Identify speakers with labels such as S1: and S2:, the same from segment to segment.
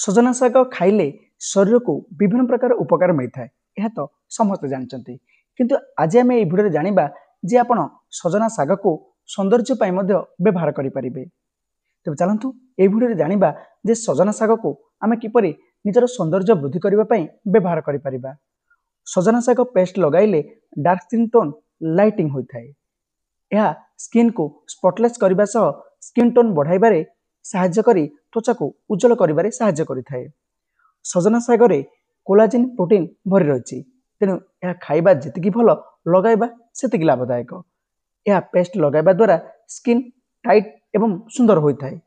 S1: सजना शाग खाइले शरीर को विभिन्न प्रकार उपकार मिलता है यह तो समस्त जानते किंतु आज आम ये भिडियो जानिबा जे आपण सजना शाग को सौंदर्य पाई मध्य व्यवहार करें। तेज चलतु ये भिडियो जानिबा जे सजना शाग को आम किपरि निजर सौंदर्य वृद्धि करने व्यवहार करें। सजना शाग पेस्ट लगाइले डार्क स्किन टोन लाइटिंग होता है। यह स्किन को स्पॉटलेस करने सह स्किन टोन बढ़ाइबारे साहाय्य करी त्वचा को उज्जवल करिबारे साहाय्य करिथाए। सजना शागरे कोलाजेन प्रोटीन भरी रही तेणु यह खाइबा जेतिकी भल लगाइबा सेतिकी लाभदायक। यह पेस्ट लगाइबा द्वारा स्किन टाइट एवं सुंदर होता है।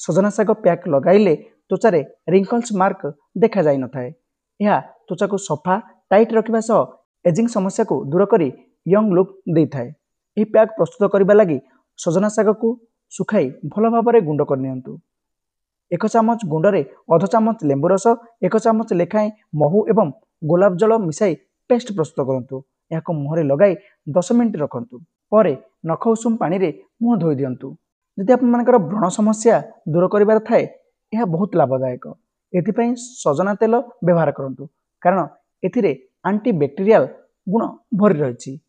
S1: सजना शाग पैक लगाइले त्वचारे रिंकल्स मार्क देखा जाई नथाए। यह त्वचा को सफा टाइट रखिबा सह एजिंग समस्या को दूर करी यंग लुक देइथाए। यह पैक प्रस्तुत करबा लागि सजना शाग को सुखाई भल भाव में गुंड करनियंतु। 1 चामच गुंडरे अध चामच लेंबू रस 1 चामच लेखाएं महू एवं गोलाप जल मिसाई पेस्ट प्रस्तुत करंतु। याको मुहरे लगाई 10 मिनिट रखंतु। परे नख उषुम पानी रे मुह धोई दियंतु। यदि आप मानकर व्रण समस्या दूर करिबार थाए यह बहुत लाभदायक। एथिपई सजना तेल व्यवहार करंतु कारण एथिरे एंटीबैक्टीरियल गुण भरी रही।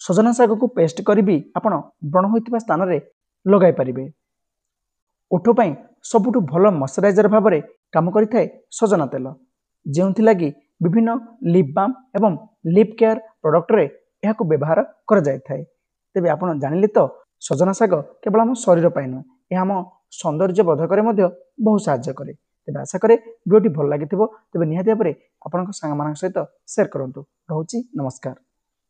S1: सजना शाग को पेस्ट करी भी आपण व्रण होइतिबा स्थान रे लगाई पारिबे। ओठ पाई सबुठु भल मॉइस्चराइजर भाव में काम करिथाए सजना तेल, जेउथि लागि विभिन्न लिप बाम एवं लिप केयर प्रोडक्ट रे यहाको व्यवहार कर जाय थाए। तेबे आपण जानिले तो सजना शाग केवल हम शरीर पाई न यह हम सौंदर्य वर्धक मध्ये बहुत साहाय्य करे। तेबे आशा करे वीडियोटी भल लागिथिबो। तेबे निहाती भाबरे आपनक सांग मानक सहित शेयर करंतु। रहउची नमस्कार।